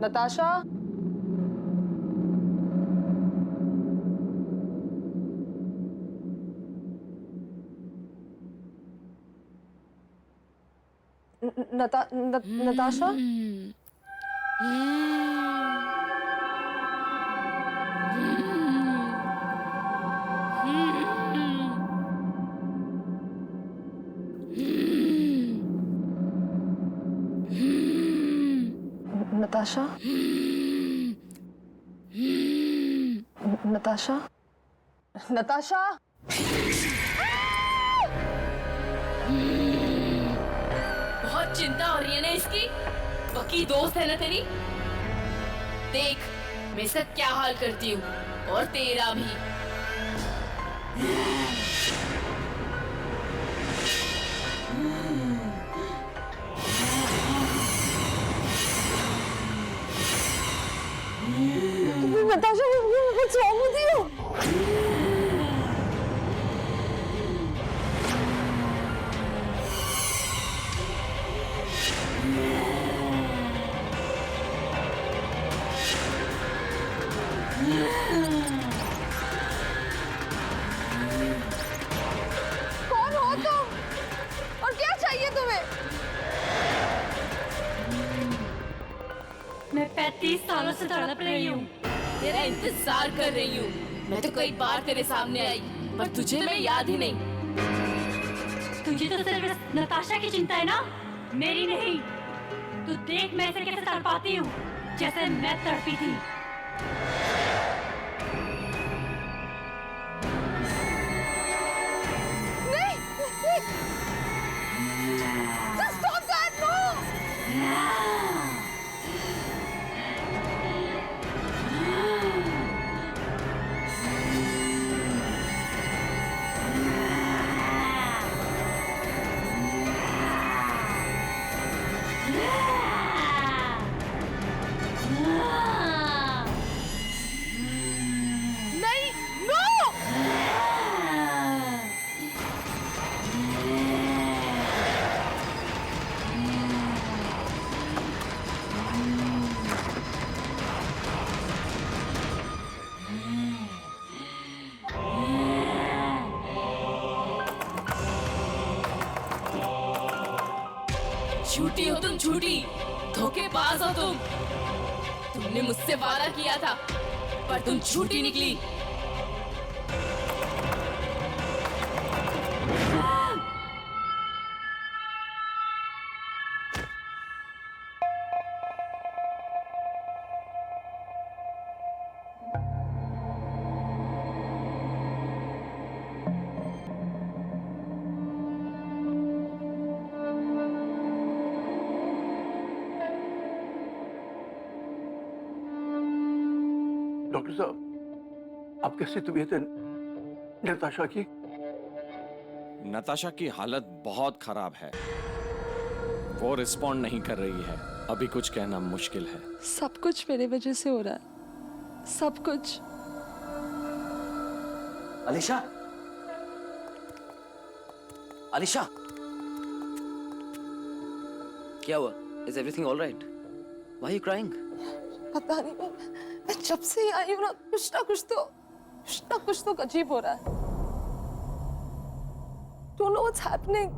नताशा, नताशा। नताशा, नताशा, नताशा। बहुत चिंता हो रही है ना इसकी? पक्की दोस्त है ना तेरी? देख मैं इसका क्या हाल करती हूँ, और तेरा भी। Natasha, what's wrong with you? कौन हो तुम? और क्या चाहिए तुम्हें? मैं 35 सालों से तड़प रही हूँ। तेरा इंतजार कर रही हूँ। मैं तो कई बार तेरे सामने आई, पर तुझे मैं याद ही नहीं। तुझे तो सिर्फ नताशा की चिंता है ना, मेरी नहीं। तू देख मैं इसे कैसे तड़पाती हूँ, जैसे मैं तड़पी थी। नहीं, just stop that, no! नहीं, no! झूठी हो तुम, झूठी, धोखेबाज हो तुम। तुमने मुझसे वादा किया था, पर तुम झूठी निकली। डॉक्टर साहब, अब कैसी तबीयत है नताशा की? नताशा की हालत बहुत खराब है, वो रिस्पॉन्ड नहीं कर रही है। अभी कुछ कहना मुश्किल है। सब कुछ मेरे वजह से हो रहा है, सब कुछ। अलीशा, अलीशा, क्या हुआ? Is everything all right? Why are you crying? पता नहीं, मैं जब से ही आई हूँ ना, कुछ ना कुछ तो अजीब हो रहा है। Don't know what's happening.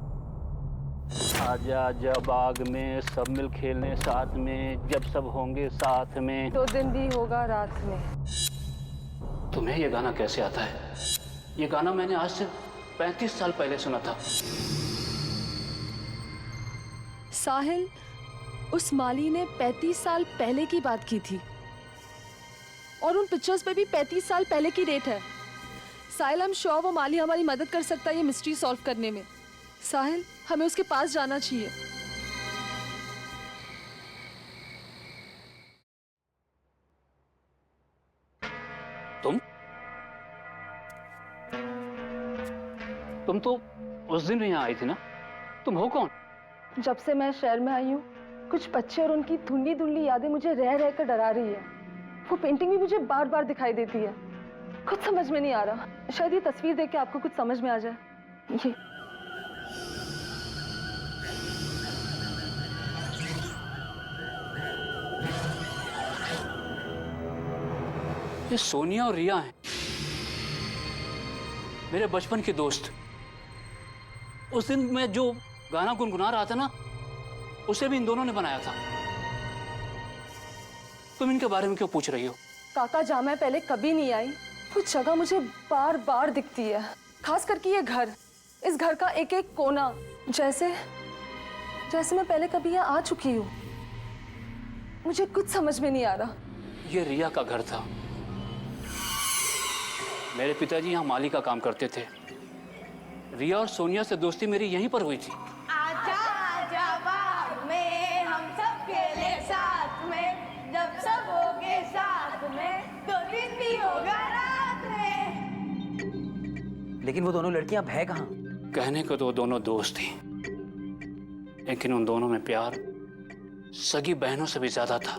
आजा आजा बाग में सब मिल खेलने साथ में, जब सब होंगे साथ में। 2 दिन भी होगा रात में। तुम्हें ये गाना कैसे आता है? ये गाना मैंने आज से 35 साल पहले सुना था। साहिल, उस माली ने 35 साल पहले की बात की थी, और उन पिक्चर्स पे भी 35 साल पहले की डेट है। साहिल, हम श्योर वो माली हमारी मदद कर सकता है ये मिस्ट्री सॉल्व करने में। साहिल, हमें उसके पास जाना चाहिए। तुम तो उस दिन यहाँ आई थी ना? तुम हो कौन? जब से मैं शहर में आई हूँ, कुछ बच्चे और उनकी धुंधली धुंधली यादें मुझे रह रह कर डरा रही है। वो पेंटिंग भी मुझे बार बार दिखाई देती है। कुछ समझ में नहीं आ रहा। शायद ये तस्वीर देख के आपको कुछ समझ में आ जाए। ये ये सोनिया और रिया हैं, मेरे बचपन के दोस्त। उस दिन मैं जो गाना गुनगुना रहा था ना, उसे भी इन दोनों ने बनाया था। तुम इनके बारे में क्यों पूछ रही हो? काका जहाँ मैं पहले कभी नहीं आई, वो जगह मुझे बार बार दिखती है। खास करके ये घर, इस घर का एक एक कोना, जैसे जैसे मैं पहले कभी यहाँ आ चुकी हूँ। मुझे कुछ समझ में नहीं आ रहा। ये रिया का घर था। मेरे पिताजी यहाँ माली का काम करते थे। रिया और सोनिया से दोस्ती मेरी यहीं पर हुई थी। आजा आजा बाग में हम सब खेले साथ में, जब सब होगे साथ में तो दिन भी होगा रात में। लेकिन वो दोनों लड़कियां अब है कहाँ? कहने को तो वो दोनों दोस्त थी, लेकिन उन दोनों में प्यार सगी बहनों से भी ज्यादा था।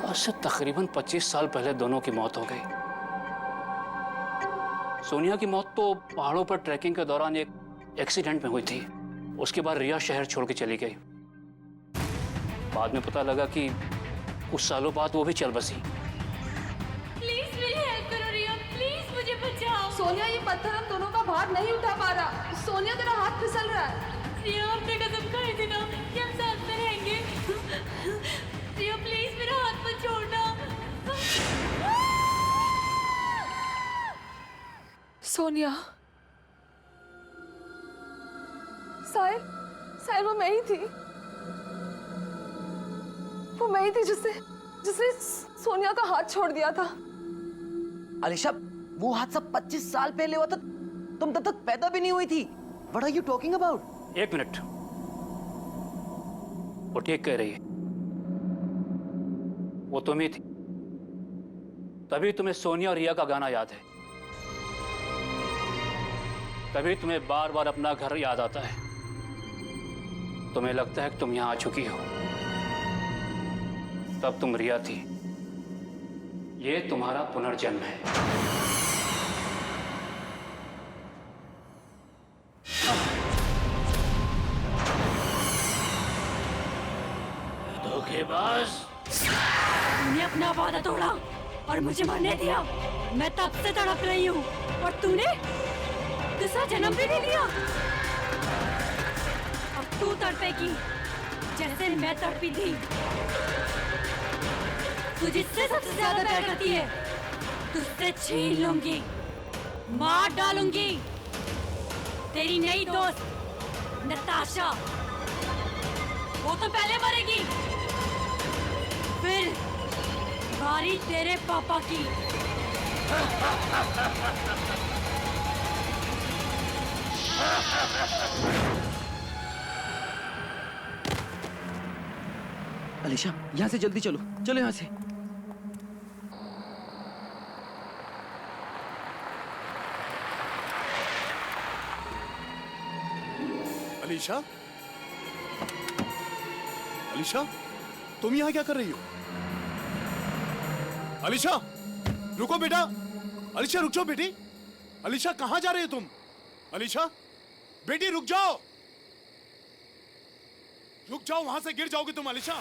आज से तकरीबन 25 साल पहले दोनों की मौत हो गई। सोनिया की मौत तो पहाड़ों पर ट्रैकिंग के दौरान एक एक्सीडेंट में हुई थी। उसके बाद रिया शहर छोड़ के चली गई। बाद में पता लगा कि कुछ सालों बाद वो भी चल बसी। प्लीज मेरी हेल्प करो रिया, प्लीज मुझे बचाओ। सोनिया, ये पत्थर हम दोनों का भार नहीं उठा पा रहा। सोनिया, तेरा हाथ फिसल रहा है। रिया, हमने कसम खाई थी ना कि हम साथ में रहेंगे। रिया प्लीज मेरा हाथ मत छोड़ना। सोनिया, साहिल, साहिल, वो मैं ही थी। वो मैं ही थी जिसने सोनिया का हाथ छोड़ दिया था। अलीशा, वो हादसा 25 साल पहले हुआ था। तुम तब तक पैदा भी नहीं हुई थी। What are you talking about? 1 minute, वो ठीक कह रही है। वो तुम ही थी, तभी तुम्हें सोनिया और रिया का गाना याद है। तभी तुम्हें बार बार अपना घर याद आता है। तुम्हें लगता है कि तुम यहां आ चुकी हो। तब तुम रिया थी। ये तुम्हारा पुनर्जन्म है। धोखेबाज! तूने अपना वादा तोड़ा और मुझे मरने दिया। मैं तब से तड़प रही हूँ और तूने दूसरा जन्म भी नहीं लिया। अब तू तड़पेगी जैसे मैं तड़पी थी। तू जिससे सबसे ज्यादा प्यार करती है, तुझसे छीन लूंगी, मार डालूंगी। तेरी नई दोस्त नताशा, वो तो पहले मरेगी, फिर बारी तेरे पापा की। अलीशा, यहाँ से जल्दी चलो, चलो यहाँ से। अलीशा, अलीशा, तुम यहाँ क्या कर रही हो? अलीशा, रुको बेटा। अलीशा, रुक जाओ बेटी। अलीशा, कहाँ जा रही हो तुम? अलीशा, बेटी रुक जाओ, रुक जाओ, वहां से गिर जाओगे तुम। अलीशा,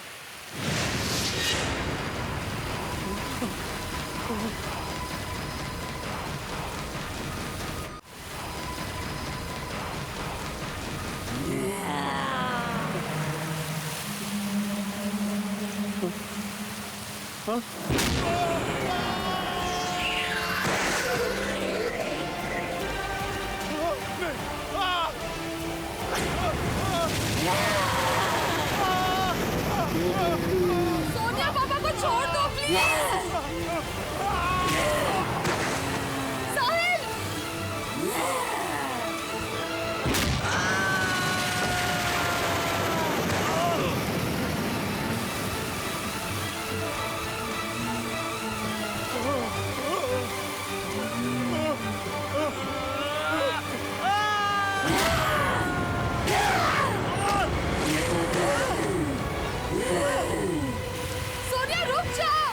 सोनिया, पापा को छोड़ दो प्लीज। साहिल! सोनिया, रुक जाओ।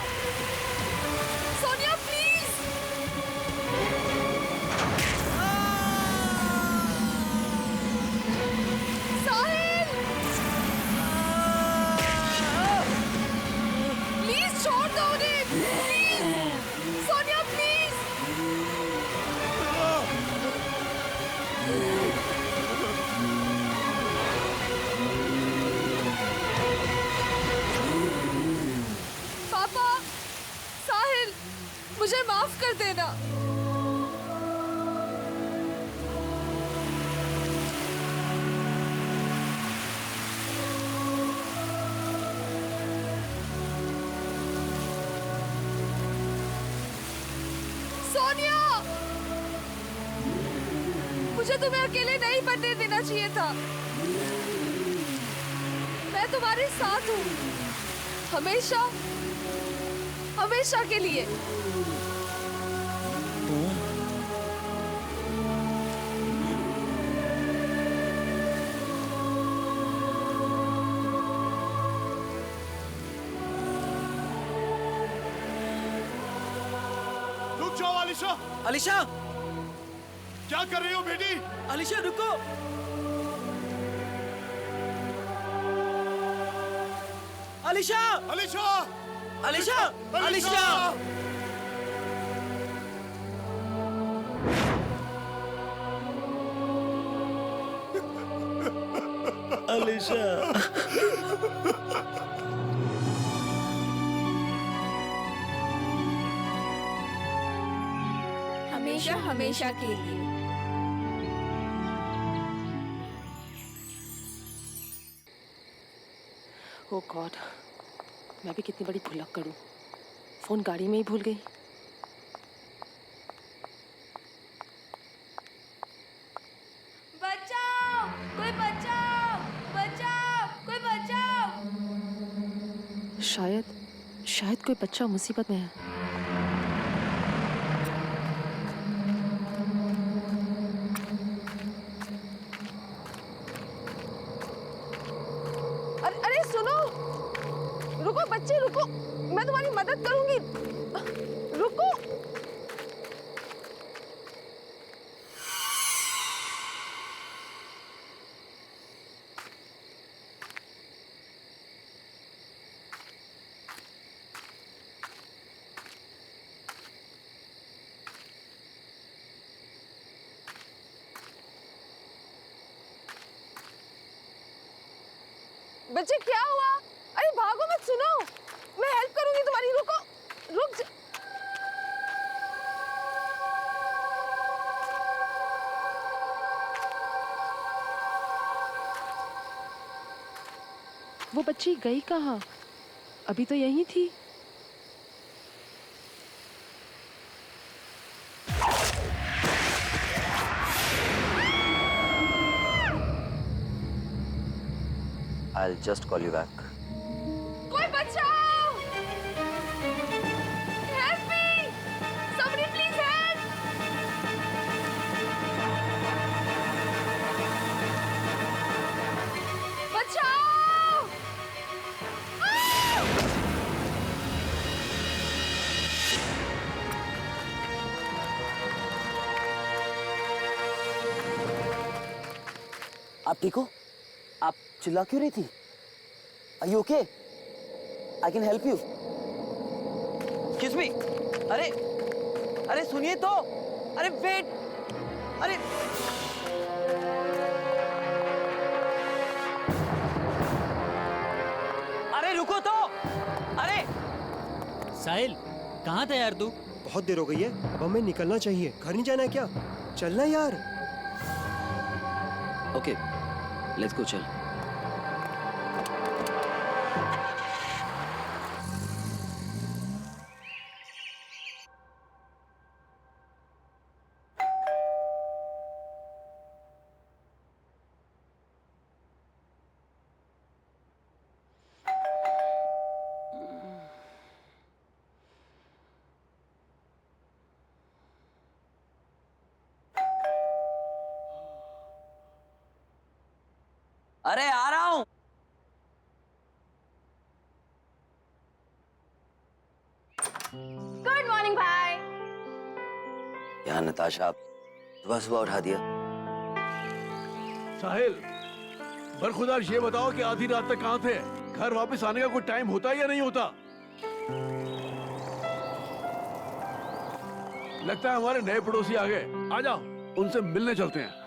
कर देना। सोनिया, मुझे तुम्हें अकेले नहीं बनने देना चाहिए था। मैं तुम्हारे साथ हूँ, हमेशा, हमेशा के लिए। रुक जाओ अलीशा। अलीशा, क्या कर रही हो बेटी? अलीशा रुको। अलीशा, अलीशा, अलीशा, अलीशा। अलीशा। हमेशा हमेशा के लिए। ओ गॉड, मैं भी कितनी बड़ी भुलक करूं। फोन गाड़ी में ही भूल गई। बचाओ, कोई बचाओ, बचाओ, कोई बचाओ। शायद कोई बच्चा मुसीबत में है। अरे सुनो, रुको बच्चे, रुको, मैं तुम्हारी मदद करूंगी। रुको। बच्चे क्या हुआ? अरे भागो मत, सुनो, मैं हेल्प करूंगी तुम्हारी। रुको, रुक जा। वो बच्ची गई कहाँ? अभी तो यहीं थी। I'll just call you back. कोई बचाओ! Help me! Somebody please help! बचाओ! आप ठीक हो? आप चिल्ला क्यों रही थी? Are you okay? I can help you. Excuse me. अरे सुनिए तो। अरे वेट। अरे रुको तो। अरे साहिल, कहाँ था यार तू? बहुत देर हो गई है, अब हमें निकलना चाहिए। घर नहीं जाना है क्या? चलना यार। ओके, लेट्स गो, चल। अरे आ रहा हूं। गुड मॉर्निंग भाई। यार नताशा, आप सुबह सुबह उठा दिया। साहिल, बरखुदार ये बताओ कि आधी रात तक कहाँ थे? घर वापस आने का कोई टाइम होता है या नहीं होता? लगता है हमारे नए पड़ोसी आ गए। आ जाओ, उनसे मिलने चलते हैं।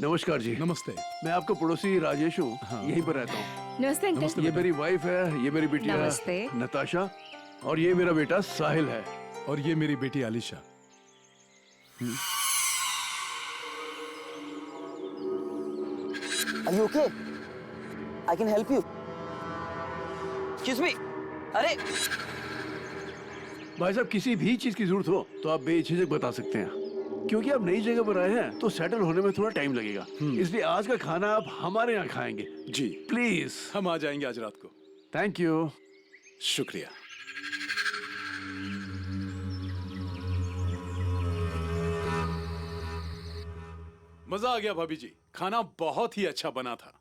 नमस्कार जी। नमस्ते। मैं आपका पड़ोसी राजेश हूँ। हाँ। यहीं पर रहता हूँ। नमस्ते अंकल। नमस्ते ये बेटा। मेरी वाइफ है, ये मेरी बिटिया नमस्ते। नताशा, और ये मेरा बेटा साहिल है। और ये मेरी बेटी Alisha. Are you okay? I can help you. Excuse me. अरे भाई साहब, किसी भी चीज की जरूरत हो तो आप बेझिझक बता सकते हैं, क्योंकि आप नई जगह पर आए हैं तो सेटल होने में थोड़ा टाइम लगेगा। इसलिए आज का खाना आप हमारे यहाँ खाएंगे। जी प्लीज। हम आ जाएंगे आज रात को। Thank you. शुक्रिया। मजा आ गया भाभी जी, खाना बहुत ही अच्छा बना था।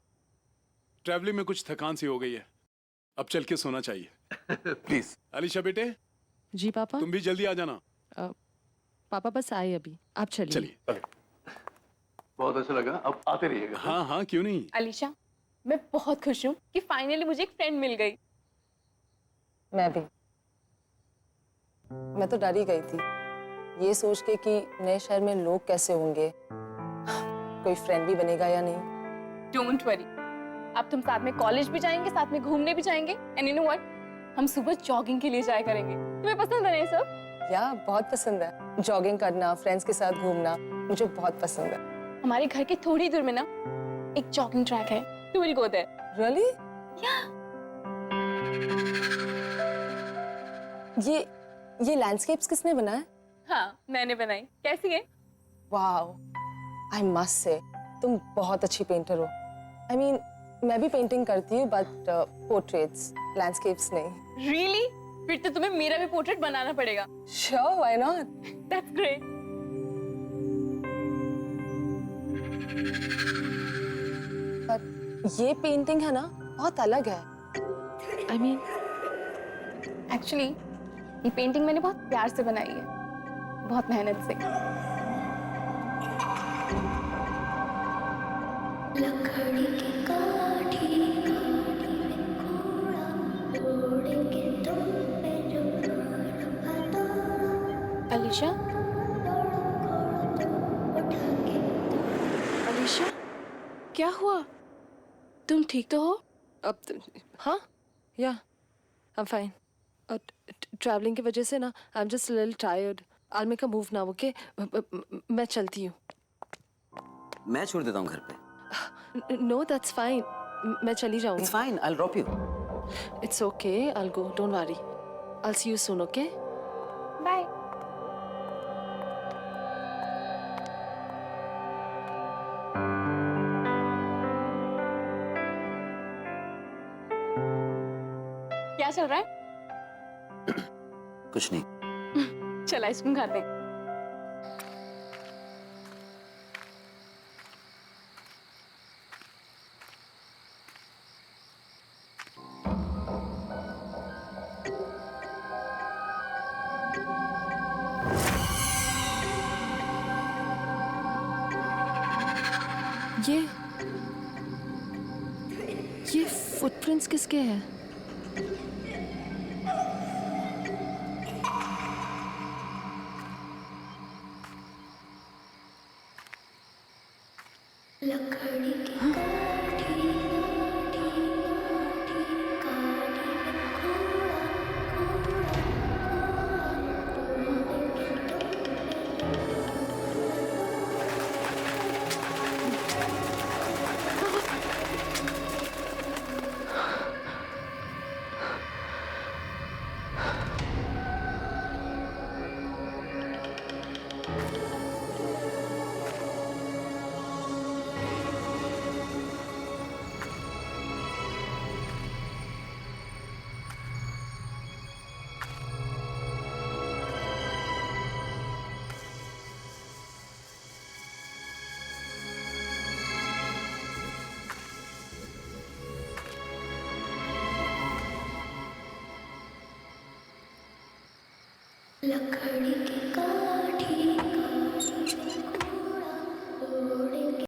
ट्रैवलिंग में कुछ थकान सी हो गई है, अब चल के सोना चाहिए। प्लीज। अलीशा बेटे, जी पापा। तुम भी जल्दी आ जाना। पापा बस आए अभी, आप चलिए। चलिए। बहुत अच्छा लगा, अब आते रहिएगा। हाँ हाँ, क्यों नहीं। अलीशा, मैं बहुत खुश हूँ कि फाइनली मुझे एक फ्रेंड मिल गई। मैं भी। मैं तो डर ही गई थी, ये सोच के कि नए शहर में लोग कैसे होंगे, कोई फ्रेंड भी बनेगा या नहीं। डोंट वरी, अब तुम साथ में कॉलेज भी जाएंगे, साथ में घूमने भी जाएंगे। एंड यू नो व्हाट, हम सुबह जॉगिंग के लिए जाया करेंगे। तुम्हें पसंद है ना ये सब? या बहुत पसंद है, जॉगिंग करना, फ्रेंड्स के साथ घूमना मुझे बहुत पसंद है। हमारे घर के थोड़ी दूर में ना एक जॉगिंग ट्रैक है, we will go there. Really? ये लैंडस्केप्स किसने बनाया? हाँ, मैंने बनाई। कैसी है? वाओ, आई मस्ट से तुम बहुत अच्छी पेंटर हो। आई मीन, मैं भी पेंटिंग करती हूँ, बट पोर्ट्रेट्स, लैंडस्केप्स नहीं। रियली? फिर तो तुम्हें मेरा भी पोर्ट्रेट बनाना पड़ेगा। Sure, why not? That's great. पर ये पेंटिंग है ना, बहुत अलग है। आई मीन, एक्चुअली ये पेंटिंग मैंने बहुत प्यार से बनाई है, बहुत मेहनत से। लकड़ी की काठी में घोड़ा दौड़ेंगे तुम पे जो अलीशा? अलीशा, क्या हुआ? तुम ठीक तो हो? हाँ, या आई एम फाइन। ट्रैवलिंग की वजह से ना I am just little tired. I make a move now, okay? मैं चलती हूँ। मैं छोड़ देता हूँ घर पे। No, that's fine. मैं चली जाऊंगी। It's fine, I'll drop you. It's okay, I'll go. Don't worry. I'll see you soon, okay? Bye. क्या चल रहा है? कुछ नहीं। चल आइसक्रीम खाते हैं। ये फुटप्रिंट्स किसके हैं? लकड़ी की काठी लकड़ी की काठी